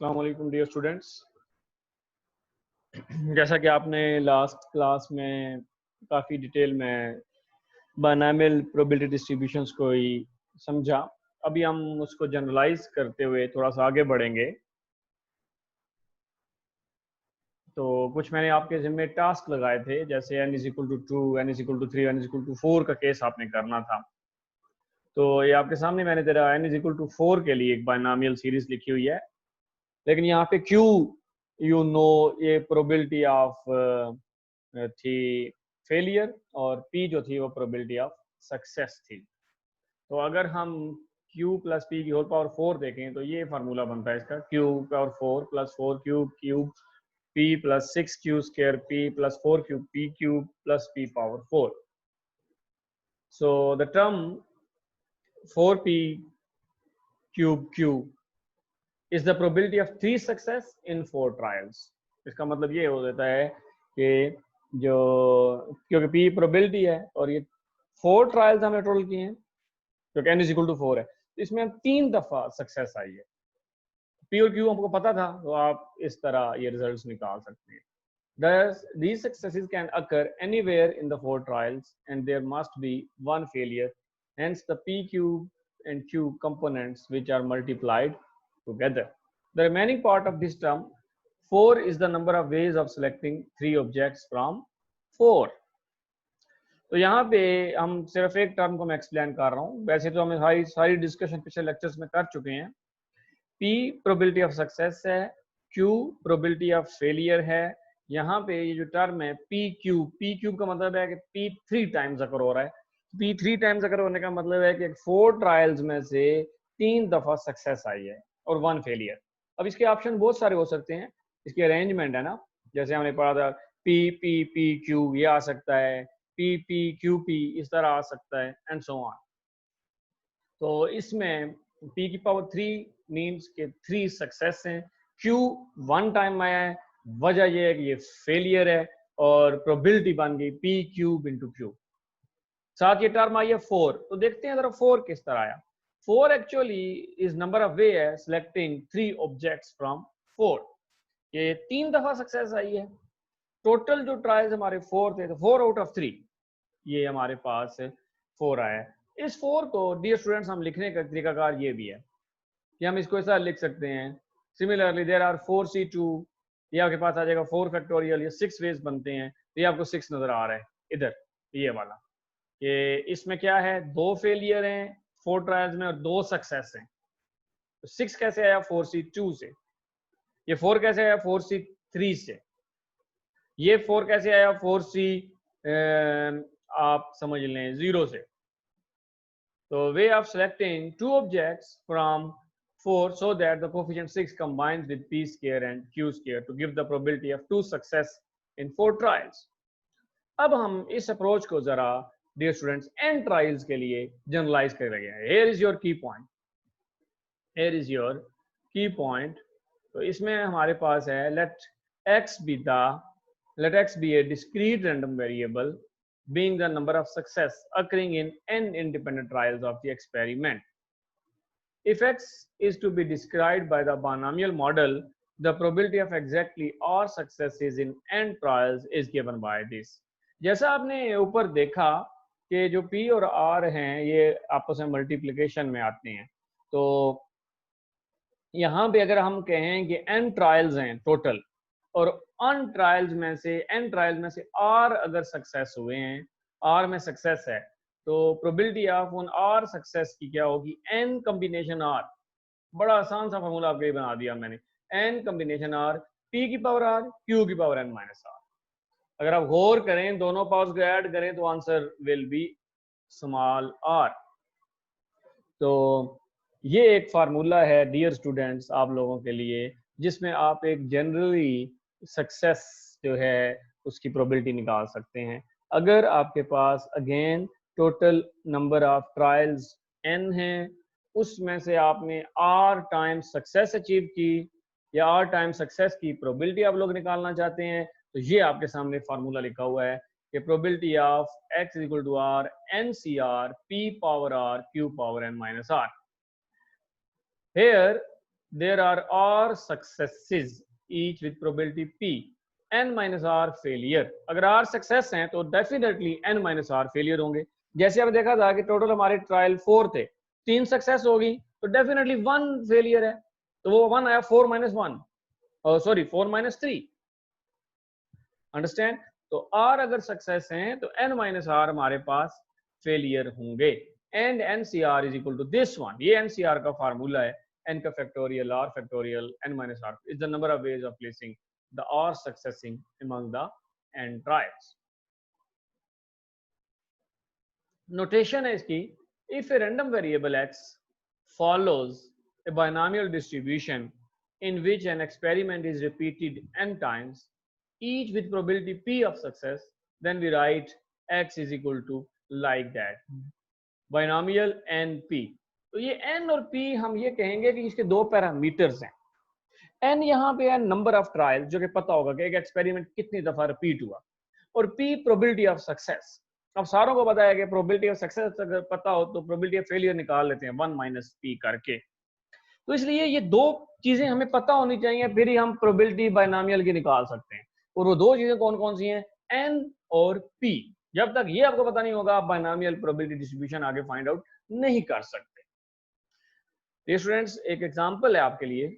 अस्सलाम वालेकुम dear students. जैसा कि आपने लास्ट क्लास में काफ़ी डिटेल में बायनॉमियल प्रोबेबिलिटी डिस्ट्रीब्यूशंस को ही समझा, अभी हम उसको जनरलाइज करते हुए थोड़ा सा आगे बढ़ेंगे। तो कुछ मैंने आपके ज़िम्मे टास्क लगाए थे, जैसे n = 2, n = 3, n = 4 का केस आपने करना था। तो ये आपके सामने मैंने तेरा n = 4 के लिए एक बायनॉमियल सीरीज लिखी हुई है, लेकिन यहाँ पे Q ये प्रोबेबिलिटी ऑफ थी फेलियर और P जो थी वो प्रोबेबिलिटी ऑफ सक्सेस थी। तो अगर हम Q + P की होल पावर 4 देखें तो ये फार्मूला बनता है इसका, Q power 4 + 4 cube P + 6Q² P + 4Q P cube + P power 4. So the term 4P cube Q is the probability of 3 success in 4 trials. इसका मतलब ये हो जाता है कि जो क्योंकि P प्रोबेबिलिटी है और ये 4 ट्रायल्स हमने टोटल किए हैं, क्योंकि n = 4 है, तो इसमें 3 दफा सक्सेस आई है। P और Q हमको पता था, तो आप इस तरह ये रिजल्ट्स निकाल सकते हैं। Thus, these successes can occur anywhere in the 4 trials, and there must be one failure. Hence, the P cube and Q components which are multiplied together. The remaining part of this term, 4, is the number of ways of selecting 3 objects from 4. तो यहाँ पे हम सिर्फ एक term को मैं explain कर रहा हूँ, वैसे तो हमें सारी डिस्कशन पिछले लेक्चर्स में कर चुके हैं। P प्रोबेबिलिटी ऑफ सक्सेस है, Q प्रोबेबिलिटी ऑफ फेलियर है। यहाँ पे ये जो टर्म है P क्यूब का मतलब है कि P 3 टाइम्स अकर हो रहा है। P 3 टाइम्स अकर होने का मतलब है कि 4 ट्रायल्स में से 3 दफा सक्सेस आई है और 1 फेलियर। अब इसके ऑप्शन बहुत सारे हो सकते हैं, इसकी अरेंजमेंट है ना, जैसे हमने पढ़ा था P ये आ सकता है, P इस तरह आ सकता है, एंड सो ऑन। तो इसमें P की पावर 3 मीन्स के 3 सक्सेस हैं, Q 1 टाइम आया है, वजह यह है कि ये फेलियर है और प्रोबेबिलिटी बन गई P क्यूब × Q। साथ ये टर्म आई है 4, तो देखते हैं जरा 4 किस तरह आया। 4 एक्चुअली इज नंबर ऑफ वे है सिलेक्टिंग 3 ऑब्जेक्ट्स फ्रॉम 4। ये 3 दफा सक्सेस आई है। टोटल जो ट्रायल्स हमारे 4 थे, तो 4 आउट ऑफ 3 ये हमारे पास 4 आया है। इस 4 को डियर स्टूडेंट्स हम लिखने का तरीकाकार ये भी है कि हम इसको ऐसा लिख सकते हैं, सिमिलरली देयर आर 4C2, ये आपके पास आ जाएगा 4 फैक्टोरियल, ये 6 वेज बनते हैं। तो ये आपको 6 नजर आ रहा है इधर, ये वाला, कि इसमें क्या है, 2 फेलियर हैं 4 ट्रायल्स में और 2 सक्सेस हैं। तो 6 कैसे आया 4C2 से, ये 4 कैसे आया 4C3 से, ये 4 कैसे आया 4C आप समझ लें 0 से। So way of selecting 2 objects from 4 so that the coefficient 6 combines with P² and Q² to give the probability of 2 success in 4 trials. अब हम इस अप्रोच को जरा डियर स्टूडेंट्स n ट्रायल्स के लिए जनरलाइज कर रहे हैं। Here is your key point. Here is your key point. तो इसमें हमारे पास है let x be a discrete random variable being the number of success occurring in n independent trials of the experiment. If x is to be described by the binomial model, the probability of exactly all successes in n trials is given by this. जैसा आपने ऊपर देखा कि जो p और r हैं ये आपस में मल्टीप्लिकेशन में आते हैं, तो यहाँ पे अगर हम कहें कि n ट्रायल्स हैं टोटल और n ट्रायल्स में से r अगर सक्सेस हुए हैं, r में सक्सेस है, तो प्रोबेबिलिटी ऑफ उन r सक्सेस की क्या होगी, n कॉम्बिनेशन r। बड़ा आसान सा फॉर्मूला आपके लिए बना दिया मैंने, n कॉम्बिनेशन r, p की पावर r, q की पावर n - r। अगर आप गौर करें, दोनों पावर्स को ऐड करें तो answer will be small r। तो ये एक फार्मूला है डियर स्टूडेंट्स आप लोगों के लिए, जिसमें आप एक जनरली सक्सेस जो है उसकी प्रोबेबिलिटी निकाल सकते हैं। अगर आपके पास again total number of trials n हैं, उसमें से आपने r टाइम्स सक्सेस अचीव की या r टाइम्स सक्सेस की प्रोबेबिलिटी आप लोग निकालना चाहते हैं, तो ये आपके सामने फार्मूला लिखा हुआ है कि probability of x = r NCR P power r Q power n - r। Here there are r successes each with probability p, n minus r failure. अगर r सक्सेस हैं तो definitely n minus r failure होंगे. जैसे अब देखा था कि total हमारे ट्रायल 4 थे, 3 सक्सेस होगी तो डेफिनेटली 1 फेलियर है, तो वो 1 आया 4 minus 1, सॉरी 4 minus 3. अंडरस्टैंड? तो r अगर सक्सेस हैं तो n minus r हमारे पास फेलियर होंगे. And NCR is equal to this one. ये NCR का फार्मूला है, n का factorial r factorial n minus r is the number of ways of placing the r successing among the n trials. Notation है इसकी, if a random variable x follows a binomial distribution in which an experiment is repeated n times, each with probability p of success, then we write x is equal to like that, binomial np. तो ये n और p हम ये कहेंगे कि इसके दो parameters हैं. n यहाँ पे है नंबर ऑफ ट्रायल, जो कि पता होगा कि एक एक्सपेरिमेंट कितनी दफा रिपीट हुआ, और p प्रोबेबिलिटी ऑफ सक्सेस. अब सारों को पता है कि प्रोबेबिलिटी ऑफ सक्सेस अगर पता हो तो प्रोबेबिलिटी ऑफ फेलियर निकाल लेते हैं 1 minus p करके. तो इसलिए ये दो चीजें हमें पता होनी चाहिए, फिर ही हम प्रोबेबिलिटी बाइनोमियल की निकाल सकते हैं. और वो दो चीजें कौन कौन सी हैं? n और p. जब तक ये आपको पता नहीं होगा आप बाइनोमियल प्रोबेबिलिटी डिस्ट्रीब्यूशन आगे फाइंड आउट नहीं कर सकते. ये स्टूडेंट्स एक एग्जांपल है आपके लिए.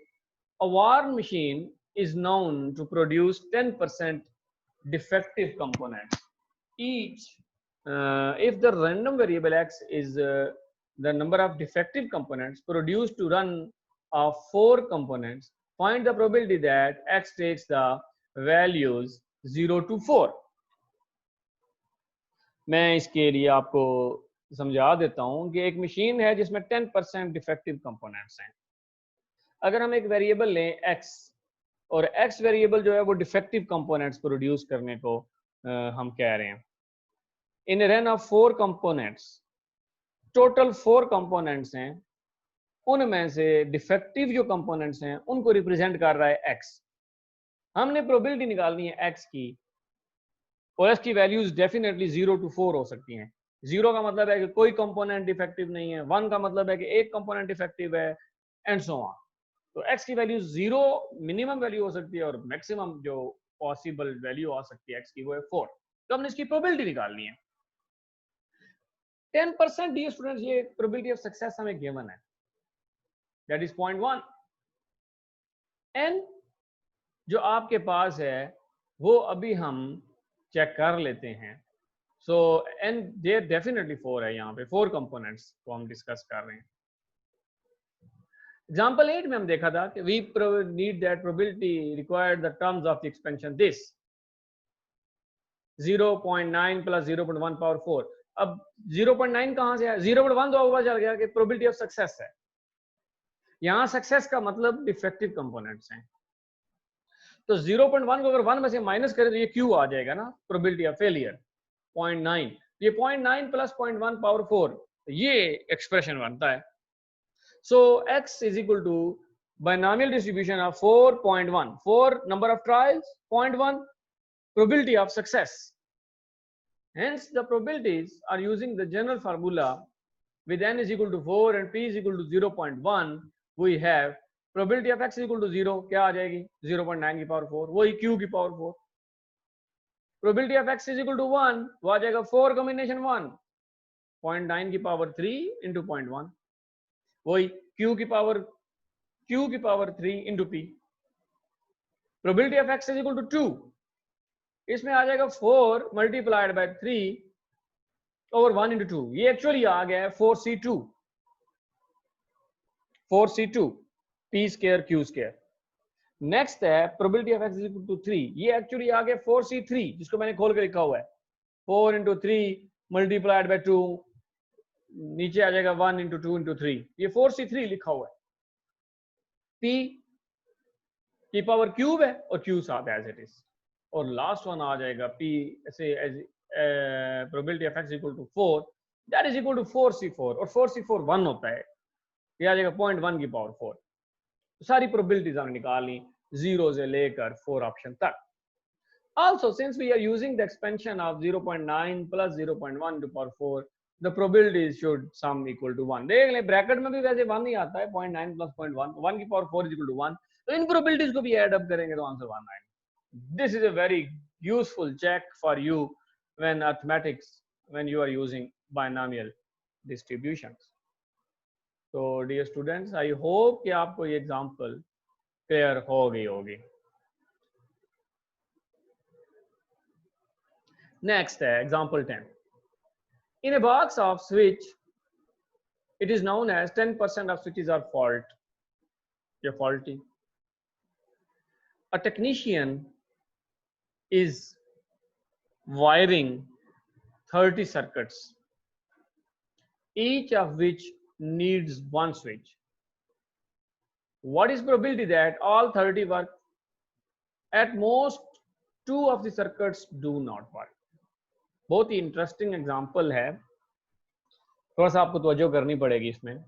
A war machine is known to produce 10% defective components each. If the random variable x is the number of defective components produced to run of 4 components, find the probability that x takes the values 0 to 4. मैं इसके लिए आपको समझा देता हूं कि एक machine है जिसमें 10% डिफेक्टिव कंपोनेंट्स हैं. अगर हम एक वेरिएबल लें x, और x वेरिएबल जो है वो डिफेक्टिव कंपोनेंट्स प्रोड्यूस करने को हम कह रहे हैं. In a run of 4 components, total 4 components हैं, उनमें से डिफेक्टिव जो कंपोनेंट्स हैं उनको रिप्रेजेंट कर रहा है x. हमने प्रोबेबिलिटी निकालनी है x की, और x की वैल्यूज डेफिनेटली 0 to 4 हो सकती हैं. 0 का मतलब है कि कोई कंपोनेंट डिफेक्टिव नहीं है, 1 का मतलब है कि एक कंपोनेंट डिफेक्टिव है, एंड सो ऑन. तो x की वैल्यू 0 मिनिमम वैल्यू हो सकती है, और मैक्सिमम जो पॉसिबल वैल्यू आ सकती है x की वो है 4. तो हमने इसकी प्रोबेबिलिटी निकालनी है. 10% डियर स्टूडेंट्स, ये प्रोबेबिलिटी ऑफ सक्सेस हमें गिवन है, दैट इज 0.1. n जो आपके पास है वो अभी हम चेक कर लेते हैं. सो n देयर डेफिनेटली 4 है, यहाँ पे 4 कंपोनेंट्स को हम डिस्कस कर रहे हैं. एग्जाम्पल 8 में हम देखा था कि we need that probability required the terms of the expansion this 0.9 plus 0.1 power 4. अब 0.9 कहां से आया? 0.1 तो आपको पता चल गया कि प्रोबेबिलिटी ऑफ सक्सेस है. यहां सक्सेस का मतलब डिफेक्टिव कंपोनेंट्स हैं. तो 0.1 को अगर 1 में से माइनस करें तो ये क्यू आ जाएगा ना, प्रोबेबिलिटी ऑफ फेलियर 0.9. ये 0.9 प्लस 0.1 पावर 4, ये एक्सप्रेशन बनता है. So x is equal to binomial distribution of 4.1. 4 number of trials, 0.1 probability of success. Hence the probabilities are using the general formula with n is equal to 4 and p is equal to 0.1. We have probability of x is equal to 0. क्या आ जाएगी? 0.9 की power 4, वही q की power 4. Probability of x is equal to 1, वो आ जाएगा 4 combination 1, 0.9 की power 3 into 0.1, वही q की power 3 into p. Probability of x is equal to 2, इसमें आ जाएगा 4 मल्टीप्लाइड बाय 3 ओवर 1 into 2. ये एक्चुअली आ गया है 4c2 p square q square. Next है probability of x is equal to 3. ये एक्चुअली आ गया 4c3, जिसको मैंने खोल के लिखा हुआ है 4 into 3 मल्टीप्लाइड बाय 2, नीचे आ जाएगा 1 into 2 into 3. ये 4c3 लिखा हुआ है. p की पावर क्यूब है और q साथ एज इट इज, और लास्ट वन आ जाएगा p ऐसे as probability of x equal to 4, that is equal to 4c4, और 4c4 1 होता है, ये आ जाएगा 0.1 की पावर 4. तो सारी प्रोबेबिलिटीज हमने निकाली 0 से लेकर 4 ऑप्शन तक. Also, since we are using the expansion of 0.9 plus 0.1 to power 4, the probability should sum equal to 1. देख लें ब्रैकेट में भी वैसे 1 ही आता है 0.9 plus 0.1 1 की पावर 4 is equal to 1. तो इन probabilities को भी ऐड अप करेंगे तो आंसर 1 आएगा. This is a very useful check for you when mathematics, when you are using binomial distributions. So dear students, I hope कि आपको ये example clear हो गई होगी. Next है example 10. In a box of switch, it is known as 10% of switches are faulty. A technician is wiring 30 circuits, each of which needs one switch. What is probability that all 30 work? At most 2 of the circuits do not work. बहुत ही interesting example है, थोड़ा सा आपको तवज्जो करनी पड़ेगी इसमें.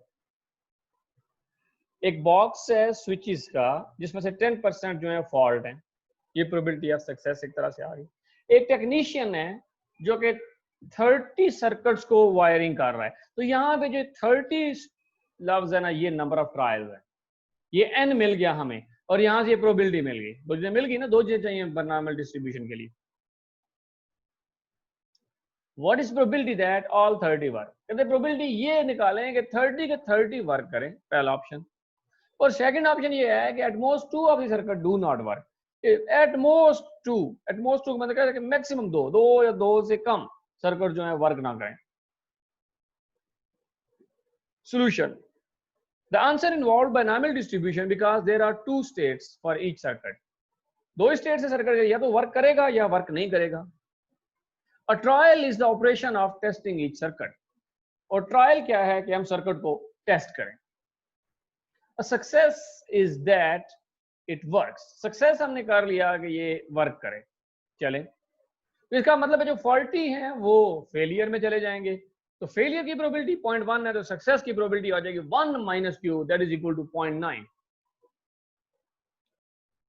एक बॉक्स है स्विचेस का जिसमें से 10% जो है फॉल्ट है. ये प्रोबेबिलिटी ऑफ सक्सेस एक तरह से आ रही. एक टेक्नीशियन है जो कि 30 सर्किट्स को वायरिंग कर रहा है. तो यहाँ पे जो 30 लफ्ज है ना, ये नंबर ऑफ ट्रायल्स है. ये n मिल गया हमें और यहाँ से ये प्रोबेबिलिटी मिल गई. दो चीजें मिल गई ना, दो चीजें चाहिए बायनॉमियल डिस्ट्रीब्यूशन के लिए. What is probability that all 30 work? कहते प्रोबेबिलिटी ये निकालें कि 30 के 30 वर्क करें, पहला ऑप्शन. और सेकंड ऑप्शन ये है कि at most 2 of the circuit do not work. At most 2 मतलब कहते हैं मैक्सिमम 2 या 2 से कम सर्किट जो है वर्क ना करें. Solution. The answer involved binomial distribution because there are 2 states for each circuit. 2 state से सर्किट या तो वर्क करेगा या वर्क नहीं करेगा. A trial is the operation of testing each circuit. और ट्रायल क्या है कि हम सर्किट को टेस्ट करें. A success is that it works. Success हमने कर लिया कि ये वर्क करे. चले, तो इसका मतलब है जो फॉल्टी हैं वो फेलियर में चले जाएंगे. तो फेलियर की प्रोबेबिलिटी 0.1 है, तो सक्सेस की प्रोबेबिलिटी आ जाएगी 1 - q, that is equal to 0.9.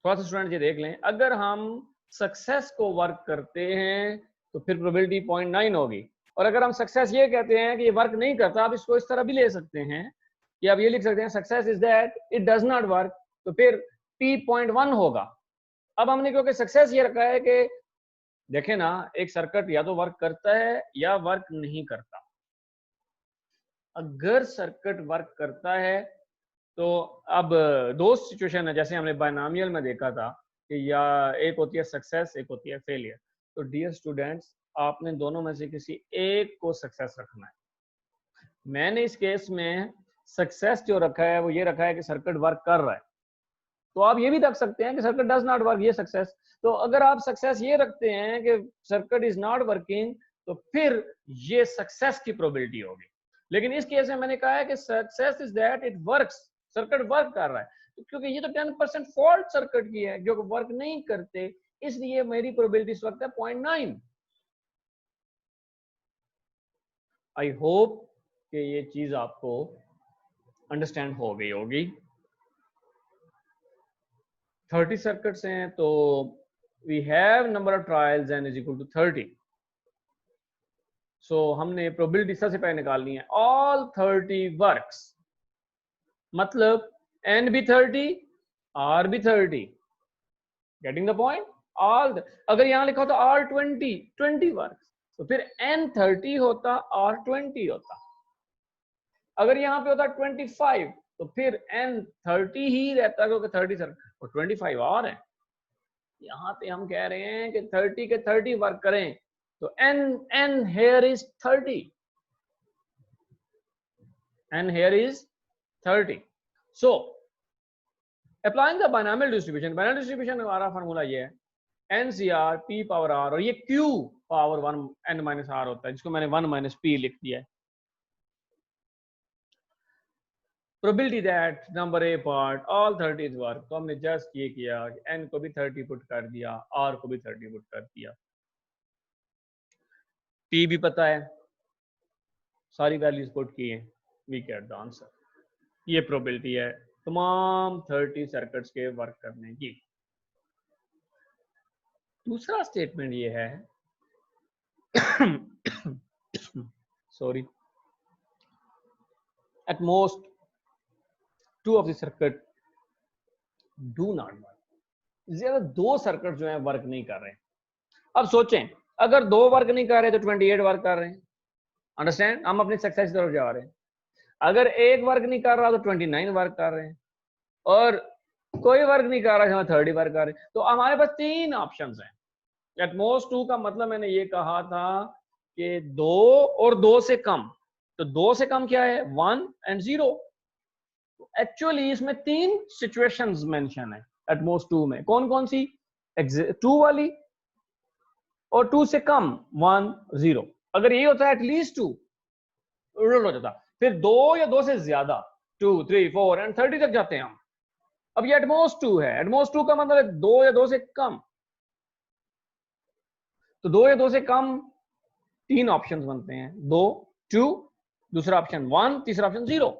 थोड़ा सा स्टूडेंट ये देख लें, अगर हम सक्सेस को वर्क करते हैं तो फिर प्रोबेबिलिटी 0.9 होगी. और अगर हम सक्सेस ये कहते हैं कि ये वर्क नहीं करता, आप इसको इस तरह भी ले सकते हैं कि आप ये लिख सकते हैं success is that it does not work, तो फिर p 0.1 होगा. अब हमने क्योंकि सक्सेस ये रखा है कि देखें ना, एक सर्किट या तो वर्क करता है या वर्क नहीं करता. अगर सर्किट वर्क करता है तो अब दो सिचुएशन है, जैसे हमने बायनॉमियल में देखा था कि या एक होती है सक्सेस, एक होती है फेलियर. तो डियर स्टूडेंट्स, आपने दोनों में से किसी एक को सक्सेस रखना है. मैंने इस केस में सक्सेस जो रखा है वो ये रखा है कि सर्किट वर्क कर रहा है. तो आप ये भी रख सकते हैं कि सर्किट डज नॉट वर्क, ये सक्सेस. तो अगर आप सक्सेस ये रखते हैं कि सर्किट इज नॉट वर्किंग, तो फिर ये सक्सेस की प्रोबेबिलिटी होगी. लेकिन इस केस में मैंने कहा है कि success is that it works, circuit work कर रहा है. क्योंकि ये तो 10% फॉल्ट सर्किट की है जो वर्क नहीं करते, इसलिए मेरी प्रोबेबिलिटी इस वक्त है 0.9. आई होप कि ये चीज आपको अंडरस्टैंड हो गई होगी. 30 सर्किट्स हैं तो we have number of trials n is equal to 30. So हमने प्रोबेबिलिटी सबसे पहले निकालनी है. ऑल 30 वर्क्स, मतलब n भी 30, r भी 30. Getting the point. ऑल, अगर यहां लिखा होता r 20 वर्क्स, तो फिर n 30 होता, r 20 होता. अगर यहाँ पे होता 25, तो फिर n 30 ही रहता क्योंकि 30 और 25 और है. यहाँ पे हम कह रहे हैं कि 30 के 30 वर्क करें, तो n here is 30. n here is 30. So applying the binomial distribution, binomial distribution हमारा फार्मूला ये है NCR p पावर r, और ये q power 1 n minus r होता है, जिसको मैंने 1 माइनस p लिख दिया है. Probability that number A part all 30 work, तो हमने जस्ट ये किया कि n को भी 30 पुट कर दिया, r को भी 30 पुट कर दिया. p भी पता है, सारी वैल्यूज पुट की हैं, वी गेट द आंसर. ये प्रोबेबिलिटी है तमाम 30 सर्किट्स के वर्क करने की. दूसरा स्टेटमेंट ये है sorry at most 2 of the circuit do not work. ज्यादा 2 सर्किट जो है वर्क नहीं कर रहे हैं। अब सोचें अगर 2 वर्क नहीं कर रहे तो 28 वर्क कर रहे हैं। अंडरस्टैंड, हम अपनी सक्सेस की तरफ जा रहे हैं। अगर एक वर्क नहीं कर रहा तो 29 वर्क कर रहे हैं, और कोई वर्क नहीं कर रहा है 30 वर्क कर रहे हैं। तो हमारे पास 3 ऑप्शंस हैं। एट मोस्ट 2 का मतलब मैंने ये कहा था कि 2 और 2 से कम। तो 2 से कम क्या है? 1 एंड 0। एक्चुअली इसमें 3 सिचुएशंस मेंशन है एट मोस्ट 2 में। कौन कौन सी? 2 वाली और 2 से कम 1 0। अगर ये होता है एटलीस्ट 2 हो जाता, फिर 2 या 2 से ज्यादा 2 3 4 एंड 30 तक जाते हैं हम। अब ये एटमोस्ट 2 है। एटमोस्ट 2 का मतलब है 2 या 2 से कम। तो 2 या 2 से कम 3 ऑप्शंस बनते हैं। 2 2, दूसरा ऑप्शन 1, तीसरा ऑप्शन 0।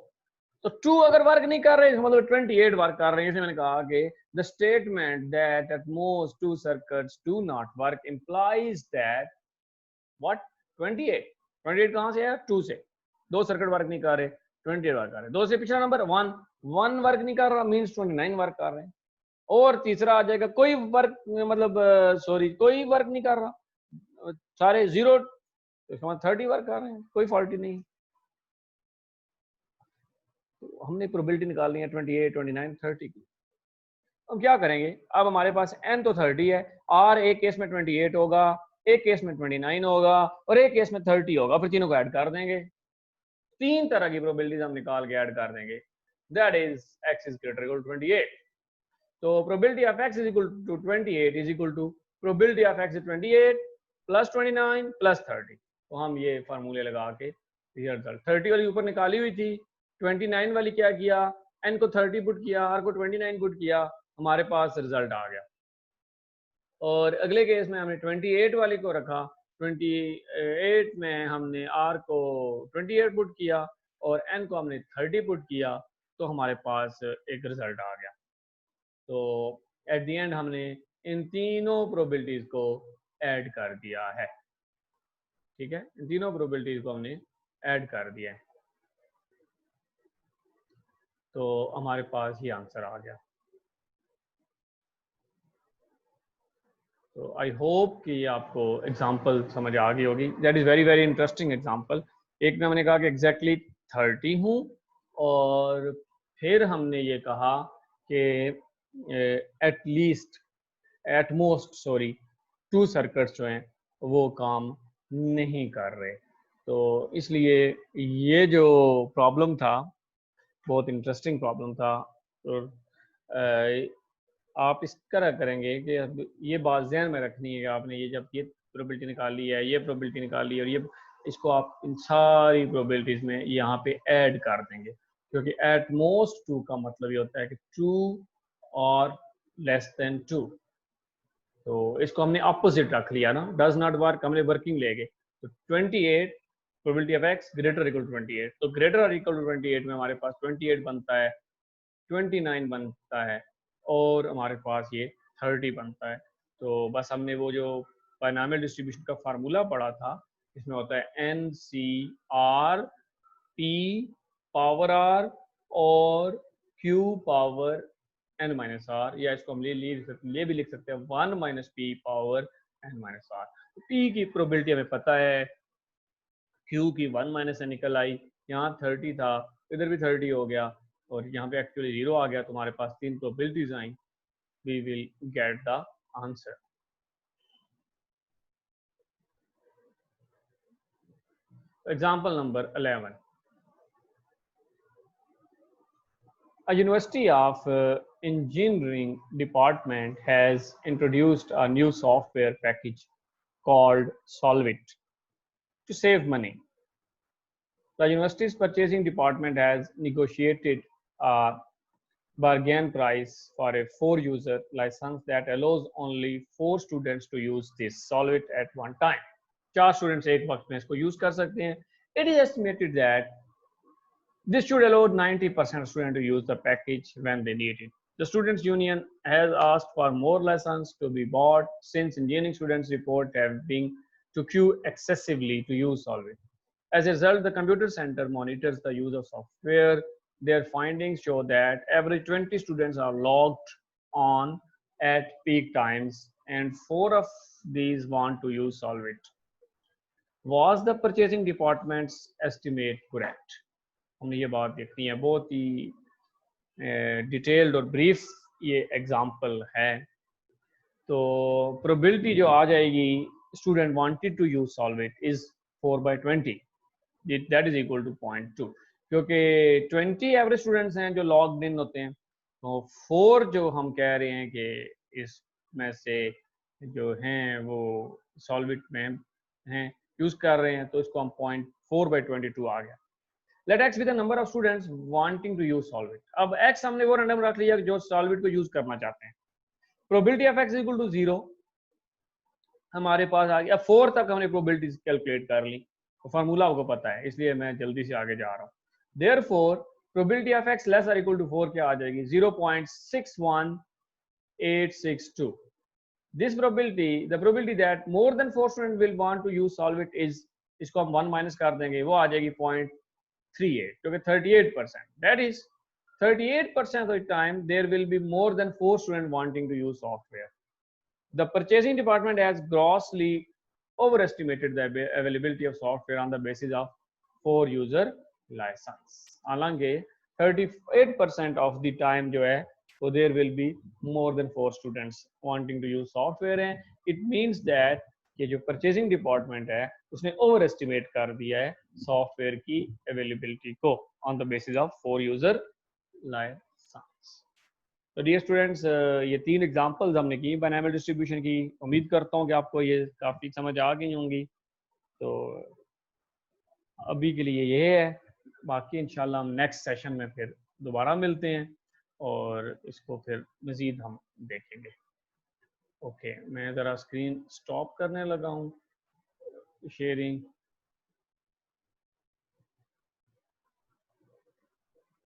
तो 2 अगर वर्क नहीं कर रहे मतलब 28 वर्क कर रहे हैं। इसलिए मैंने कहा कि the statement that at most 2 circuits do not work implies that what 28 कहां से है? 2 से। 2 सर्किट वर्क नहीं कर रहे, 28 वर्क कर रहे। 2 से पिछला नंबर 1 वर्क नहीं कर रहा मींस 29 वर्क कर रहे हैं। और तीसरा आ जाएगा कोई वर्क मतलब कोई वर्क नहीं कर रहा, सारे 0, इसका मतलब 30 वर्क कर रहे हैं, कोई फॉल्ट ही नहीं। तो हमने प्रोबेबिलिटी निकालनी है 28 29 30 की। अब क्या करेंगे? अब हमारे पास n तो 30 है, और एक केस में 28 होगा, एक केस में 29 होगा और एक केस में 30 होगा। फिर तीनों को ऐड कर देंगे। 3 तरह की प्रोबेबिलिटीज हम निकाल के ऐड कर देंगे। That is x is greater equal to 28। तो probability of x is equal to 28 is equal to probability of x is 28 plus 29 plus 30। तो हम ये फार्मूले लगा के रिजल्ट 30 वाली ऊपर निकाली हुई थी, 29 वाली क्या किया, n को 30 पुट किया, r को 29 पुट किया, हमारे पास रिजल्ट आ गया। और अगले केस में हमने 28 वाली को रखा, 28 में हमने r को 28 पुट किया और n को हमने 30 पुट किया, तो हमारे पास एक रिजल्ट आ गया। तो एट द एंड हमने इन तीनों प्रोबेबिलिटीज को ऐड कर दिया है। ठीक है, इन तीनों प्रोबेबिलिटीज को हमने ऐड कर दिया है, तो हमारे पास ये आंसर आ गया। तो आई होप कि आपको एग्जाम्पल समझ आ गई होगी। That is very very interesting example. एक में हमने कहा कि एग्जैक्टली 30 हूँ, और फिर हमने ये कहा कि एट मोस्ट 2 सर्किट्स जो हैं वो काम नहीं कर रहे। तो इसलिए ये जो प्रॉब्लम था बहुत इंटरेस्टिंग प्रॉब्लम था। तो आप इस तरह करेंगे कि ये बात ध्यान में रखनी है कि आपने ये जब ये प्रोबेबिलिटी निकाली है, ये प्रोबेबिलिटी निकाली है, और ये इसको आप इन सारी प्रोबेबिलिटीज में यहाँ पे ऐड कर देंगे, क्योंकि एट मोस्ट 2 का मतलब ये होता है कि 2 और लेस देन 2। तो इसको हमने ऑपोजिट रख लिया ना, डज नॉट वर्क हमने वर्किंग ले गए। तो 28 probability of x greater equal to 28, तो ग्रेटर और इक्वल टू 28 में हमारे पास 28 बनता है, 29 बनता है और हमारे पास ये 30 बनता है। तो बस हमने वो जो बायनॉमियल डिस्ट्रीब्यूशन का फार्मूला पढ़ा था, इसमें होता है NCR P पावर R और Q power n minus R, या इसको हम ये भी लिख सकते हैं 1 minus P power n minus R. P की प्रोबेबिलिटी हमें पता है, Q की 1 माइनस n निकल आई, यहाँ 30 था, इधर भी 30 हो गया, और यहाँ पे एक्चुअली 0 आ गया। तो हमारे पास 3 प्रोबेबिलिटीज आई। We will get the answer. Example number 11। A University of Engineering department has introduced a new software package called Solvit to save money. The university's purchasing department has negotiated a bargain price for a 4-user license that allows only 4 students to use this Solvit at one time. 4 students एक वक्त में इसको use कर सकते हैं. It is estimated that this should allow 90% of students to use the package when they need it. The students' union has asked for more lessons to be bought since engineering students report have been to queue excessively to use Solvit. As a result, the computer center monitors the use of software. Their findings show that average 20 students are logged on at peak times, and 4 of these want to use Solvit. Was the purchasing department's estimate correct? हमने ये बात देखनी है, बहुत ही detailed और brief ये example है। तो प्रोबेबिलिटी जो आ जाएगी student wanted to use solvent is 4/20, that is equal to 0.2, क्योंकि 20 एवरेज स्टूडेंट्स हैं जो लॉग्ड इन होते हैं, तो 4 जो हम कह रहे हैं कि इसमें से जो हैं वो सॉल्वेट में हैं यूज कर रहे हैं, तो इसको हम 0.4/22 आ गया। Let x be the number of students wanting to use Solvit. अब x हमने वो रैंडम रख लिया जो Solvit को यूज करना चाहते हैं। Probability of x equal to 0 हमारे पास आ गया। 4 तक हमने प्रोबेबिलिटी कैलकुलेट कर ली, तो फार्मूला आपको पता है, इसलिए मैं जल्दी से आगे जा रहा हूँ। Therefore, probability of x less or equal to 4 क्या आ जाएगी? 0.61862. This probability, the probability that more than 4 students will want to use Solvit is, इसको हम 1 माइनस कर देंगे, वो आ जाएगी 0.38, क्योंकि 38%, that is 38% of the time there will be more than 4 students wanting to use software. The purchasing department has grossly overestimated the availability of software on the basis of 4 user license. हालांकि 38% of the time जो है so there will be more than 4 students wanting to use software है। It means that ये जो purchasing department है उसने overestimate कर दिया है software की availability को on the basis of 4 user license. तो डियर स्टूडेंट्स, ये 3 एग्जांपल्स हमने की बायनॉमियल डिस्ट्रीब्यूशन की। उम्मीद करता हूँ कि आपको ये काफ़ी समझ आ गई होंगी। तो अभी के लिए ये है, बाकी इंशाल्लाह हम नेक्स्ट सेशन में फिर दोबारा मिलते हैं और इसको फिर मज़ीद हम देखेंगे। ओके, मैं ज़रा स्क्रीन स्टॉप करने लगा हूँ शेयरिंग।